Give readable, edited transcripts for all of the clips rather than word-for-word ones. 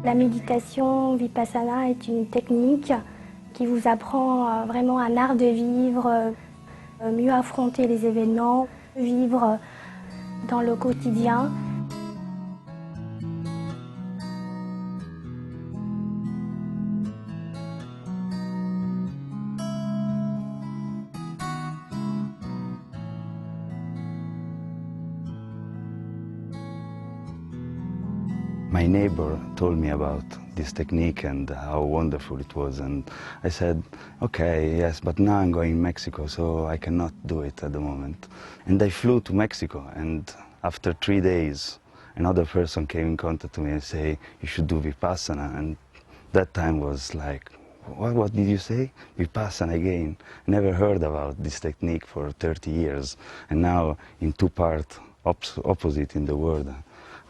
La méditation Vipassana est une technique qui vous apprend vraiment un art de vivre, mieux affronter les événements, vivre dans le quotidien. My neighbor told me about this technique and how wonderful it was, and I said, okay, yes, but now I'm going to Mexico, so I cannot do it at the moment. And I flew to Mexico, and after 3 days, another person came in contact with me and say, you should do Vipassana, and that time was like, what did you say? Vipassana again. Never heard about this technique for 30 years, and now in two parts opposite in the world,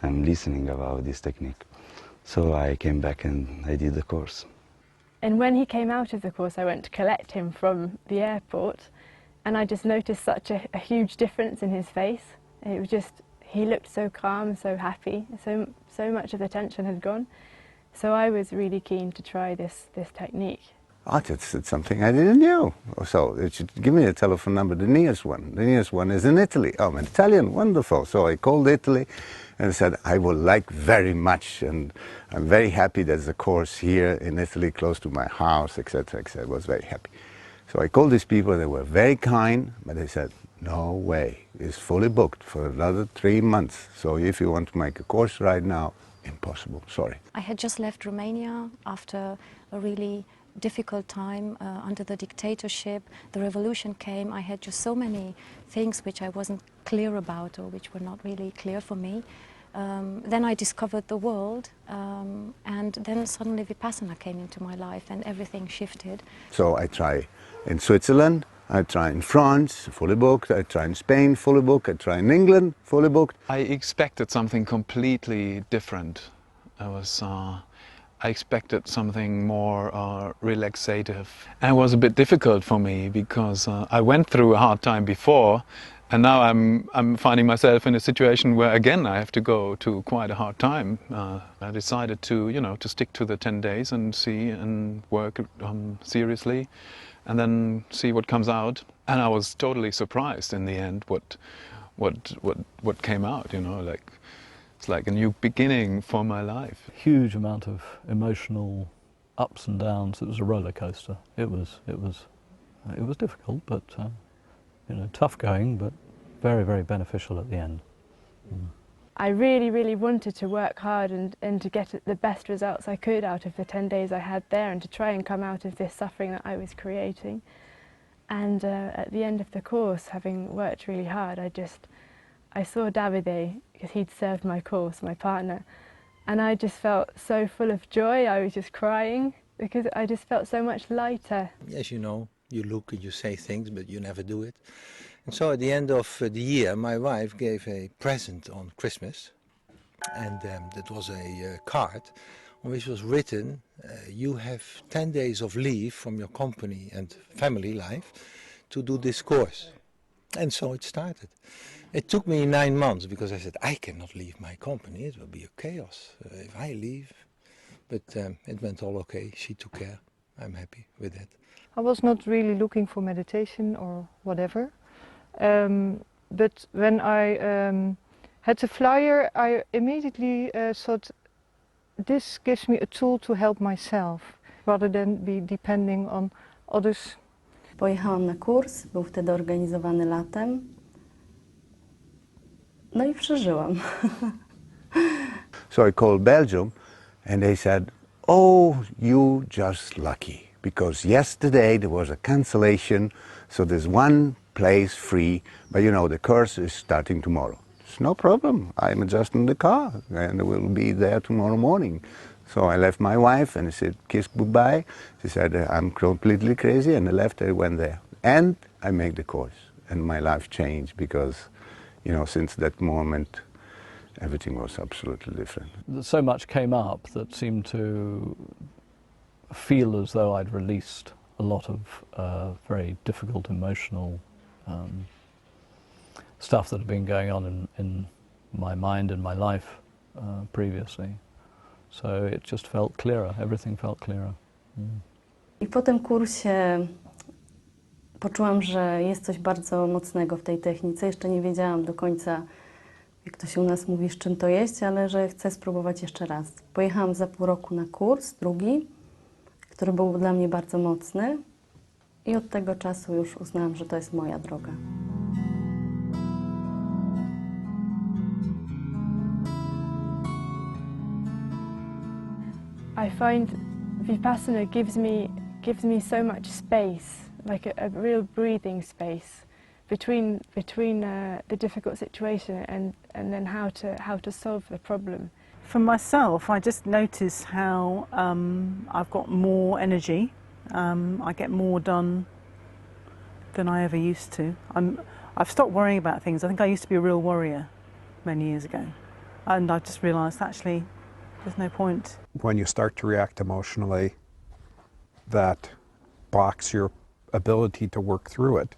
I'm listening about this technique. So I came back and I did the course. And when he came out of the course, I went to collect him from the airport, and I just noticed such a huge difference in his face. It was just, he looked so calm, so happy, so much of the tension had gone. So I was really keen to try this technique. Oh, that's something I didn't know. So it should give me a telephone number, the nearest one. The nearest one is in Italy. Oh, I'm Italian, wonderful. So I called Italy and said, I would like very much, and I'm very happy there's a course here in Italy close to my house, etc., etc. I was very happy. So I called these people, they were very kind, but they said, no way, it's fully booked for another 3 months. So if you want to make a course right now, impossible, sorry. I had just left Romania after a really difficult time under the dictatorship. The revolution came. I had just so many things which I wasn't clear about, or which were not really clear for me. Then I discovered the world, and then suddenly Vipassana came into my life and everything shifted. So I try in Switzerland, I try in France, fully booked, I try in Spain, fully booked, I try in England, fully booked. I expected something completely different. I expected something more relaxative. And it was a bit difficult for me because I went through a hard time before, and now I'm finding myself in a situation where again I have to go to quite a hard time. I decided to stick to the 10 days and see and work seriously, and then see what comes out. And I was totally surprised in the end what came out. It's like a new beginning for my life. Huge amount of emotional ups and downs. It was a roller coaster. It was difficult, but tough going, but very, very beneficial at the end. I really, really wanted to work hard and to get the best results I could out of the 10 days I had there, and to try and come out of this suffering that I was creating. And at the end of the course, having worked really hard, I saw Davide, because he'd served my course, my partner, and I just felt so full of joy. I was just crying because I just felt so much lighter. As you know, you look and you say things, but you never do it. And so at the end of the year, my wife gave a present on Christmas, and that was a card on which was written, you have 10 days of leave from your company and family life to do this course. And so it started. It took me 9 months because I said, I cannot leave my company, it will be a chaos if I leave. But it went all okay, she took care, I'm happy with that. I was not really looking for meditation or whatever, but when I had the flyer, I immediately thought, this gives me a tool to help myself, rather than be depending on others. Pojechałam na kurs, był wtedy organizowany latem. No I przeżyłam. So I called Belgium and they said, oh, you just lucky, because yesterday there was a cancellation, so there's one place free, but the course is starting tomorrow. It's no problem, I'm just in the car and we'll be there tomorrow morning. So I left my wife and I said, kiss goodbye. She said, I'm completely crazy, and I left, I went there. And I made the course, and my life changed because, since that moment, everything was absolutely different. So much came up that seemed to feel as though I'd released a lot of very difficult emotional stuff that had been going on in my mind and my life previously. So it just felt clearer, everything felt clearer. I po tym kursie poczułam, że jest coś bardzo mocnego w tej technice. Jeszcze nie wiedziałam do końca, jak to się u nas mówi, z czym to jest, ale że chcę spróbować jeszcze raz. Pojechałam za pół roku na kurs, drugi, który był dla mnie bardzo mocny i od tego czasu już uznałam, że to jest moja droga. I find Vipassana gives me so much space, like a real breathing space between the difficult situation and then how to solve the problem. For myself, I just notice how I've got more energy. I get more done than I ever used to. I've stopped worrying about things. I think I used to be a real worrier many years ago, and I just realised actually there's no point. When you start to react emotionally, that blocks your ability to work through it.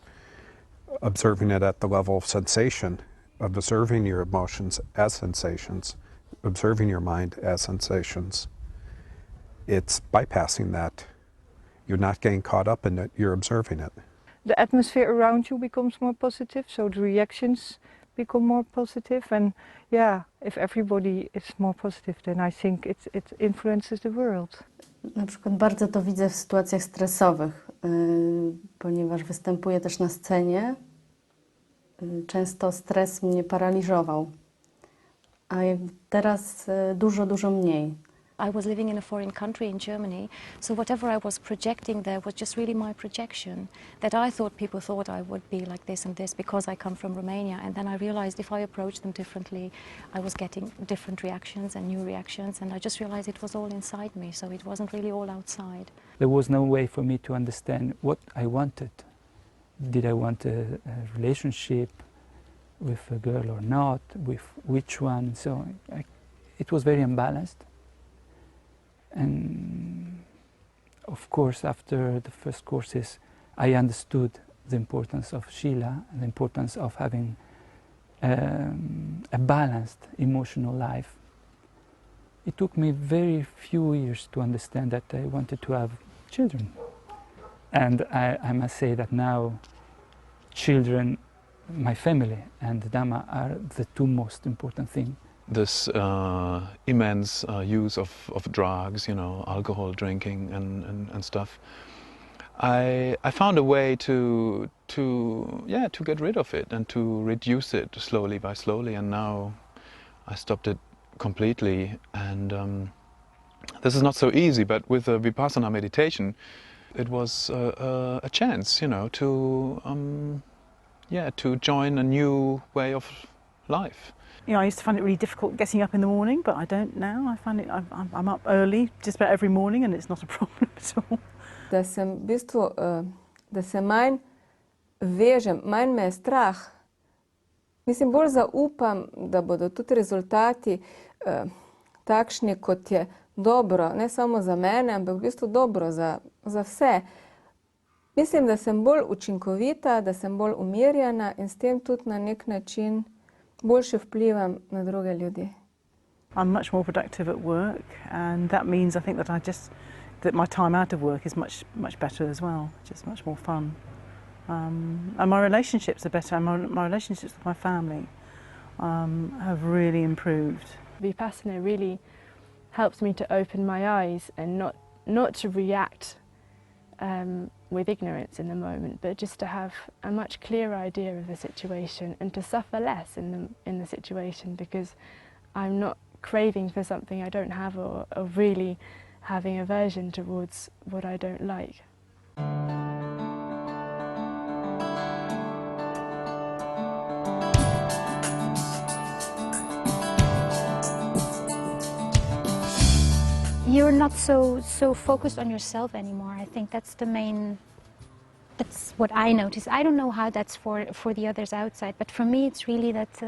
Observing it at the level of sensation, observing your emotions as sensations, observing your mind as sensations, it's bypassing that. You're not getting caught up in it, you're observing it. The atmosphere around you becomes more positive, so the reactions become more positive, and yeah, if everybody is more positive, then I think it influences the world. Na przykład bardzo to widzę w sytuacjach stresowych, ponieważ występuję też na scenie. Często stres mnie paraliżował, a teraz dużo mniej. I was living in a foreign country in Germany, so whatever I was projecting there was just really my projection, that I thought people thought I would be like this and this because I come from Romania, and then I realized if I approached them differently, I was getting different reactions and new reactions, and I just realized it was all inside me, so it wasn't really all outside. There was no way for me to understand what I wanted. Did I want a relationship with a girl or not, with which one? So it was very unbalanced. And of course, after the first courses, I understood the importance of Shila and the importance of having a balanced emotional life. It took me very few years to understand that I wanted to have children. And I must say that now children, my family and Dhamma are the two most important things. This immense use of drugs, you know, alcohol drinking and stuff. I found a way to get rid of it and to reduce it slowly by slowly, and now I stopped it completely. And this is not so easy, but with the Vipassana meditation, it was a chance, you know, to join a new way of life. You know, I used to find it really difficult getting up in the morning, but I don't now. I find it, I'm up early just about every morning, and it's not a problem at all. Da sem v bistvu, da se manj vežem, manj me je strah. Mislim, bolj zaupam, da bodo tudi rezultati takšni, kot je dobro, ne samo za mene, ampak v bistvu dobro za vse. Mislim, da sem bolj učinkovita, da sem bolj umirjena in s tem tudi na nek način boljše vplivam na druge ljudi. I'm much more productive at work, and that means I think that my time out of work is much better as well, just much more fun. And my relationships are better, and my relationships with my family have really improved. Vipassana really helps me to open my eyes and not to react with ignorance in the moment, but just to have a much clearer idea of the situation and to suffer less in the situation, because I'm not craving for something I don't have or really having aversion towards what I don't like. You're not so focused on yourself anymore. I think that's what I notice. I don't know how that's for the others outside, but for me it's really that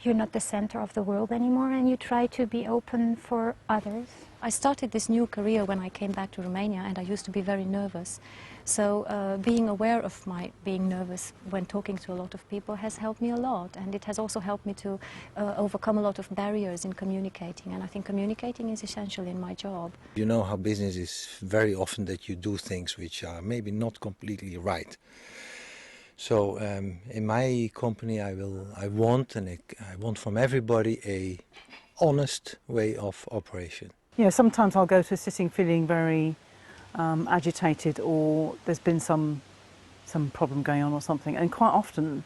you're not the center of the world anymore, and you try to be open for others. I started this new career when I came back to Romania, and I used to be very nervous. So being aware of my being nervous when talking to a lot of people has helped me a lot, and it has also helped me to overcome a lot of barriers in communicating, and I think communicating is essential in my job. You know how business is very often that you do things which are maybe not completely right. So in my company I want from everybody a honest way of operation. Yeah, sometimes I'll go to a sitting feeling very agitated, or there's been some problem going on or something, and quite often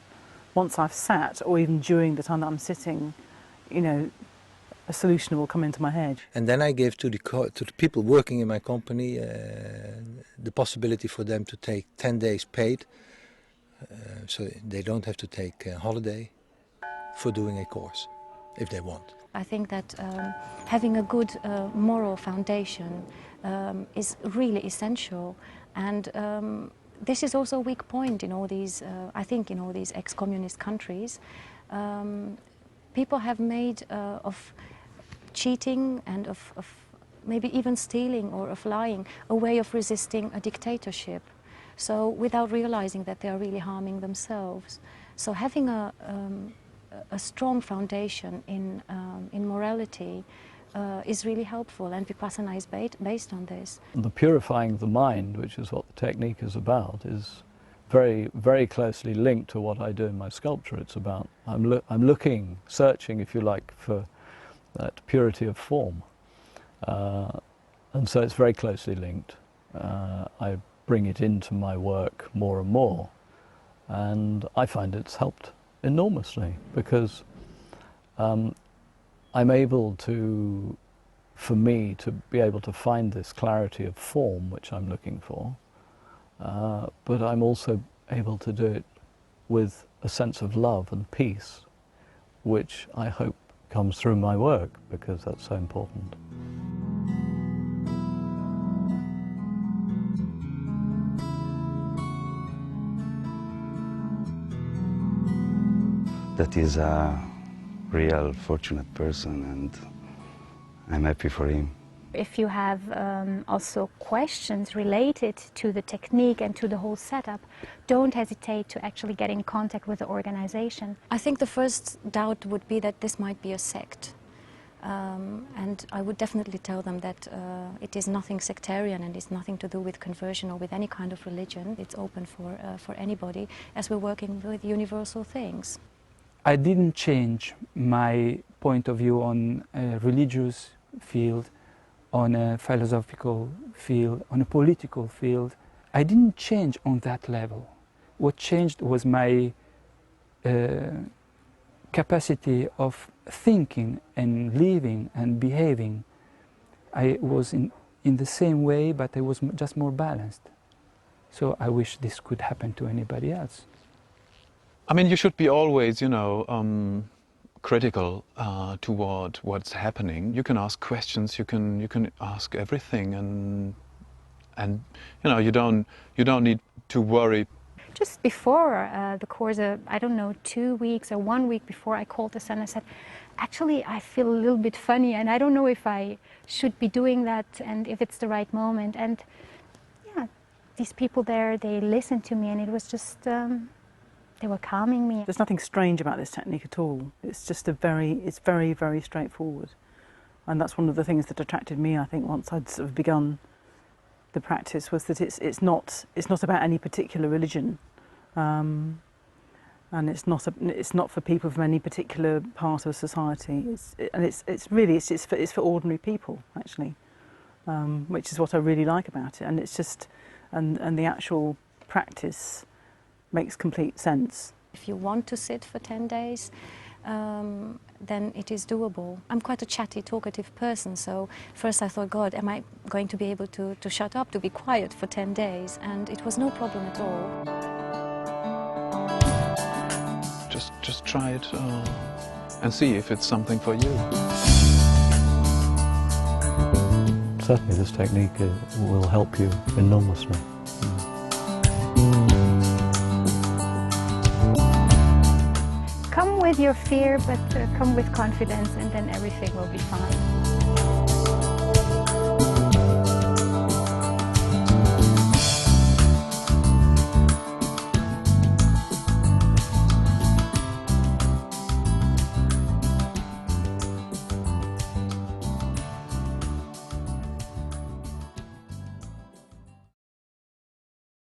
once I've sat, or even during the time that I'm sitting, you know, a solution will come into my head. And then I give to the people working in my company the possibility for them to take 10 days paid, so they don't have to take a holiday for doing a course if they want. I think that having a good moral foundation is really essential, and this is also a weak point in all these, I think in all these ex-communist countries. People have made of cheating and of maybe even stealing or of lying a way of resisting a dictatorship, so without realizing that they are really harming themselves. So having a strong foundation in morality is really helpful, and Vipassana is based on this. The purifying of the mind, which is what the technique is about, is very, very closely linked to what I do in my sculpture. It's about, I'm looking, searching, if you like, for that purity of form. And so it's very closely linked. I bring it into my work more and more, and I find it's helped enormously, because I'm able to, for me, to be able to find this clarity of form which I'm looking for, but I'm also able to do it with a sense of love and peace, which I hope comes through my work, because that's so important. That is a real fortunate person, and I'm happy for him. If you have also questions related to the technique and to the whole setup, don't hesitate to actually get in contact with the organization. I think the first doubt would be that this might be a sect. And I would definitely tell them that it is nothing sectarian, and it's nothing to do with conversion or with any kind of religion. It's open for anybody, as we're working with universal things. I didn't change my point of view on a religious field, on a philosophical field, on a political field. I didn't change on that level. What changed was my capacity of thinking and living and behaving. I was in the same way, but I was just more balanced. So I wish this could happen to anybody else. I mean, you should be always, you know, critical toward what's happening. You can ask questions. You can ask everything, and you know, you don't need to worry. Just before the course, I don't know, 2 weeks or 1 week before, I called the center and said, actually, I feel a little bit funny, and I don't know if I should be doing that and if it's the right moment. And yeah, these people there, they listened to me, and it was just. They were calming me. There's nothing strange about this technique at all. It's just it's very, very straightforward. And that's one of the things that attracted me, I think, once I'd sort of begun the practice, was that it's not about any particular religion. And it's not for people from any particular part of society. It's for ordinary people, actually, which is what I really like about it. And it's just, and the actual practice makes complete sense. If you want to sit for 10 days, then it is doable. I'm quite a chatty, talkative person, so first I thought, God, am I going to be able to shut up, to be quiet for 10 days? And it was no problem at all. Just try it and see if it's something for you. Certainly this technique will help you enormously. Come with your fear, but come with confidence, and then everything will be fine.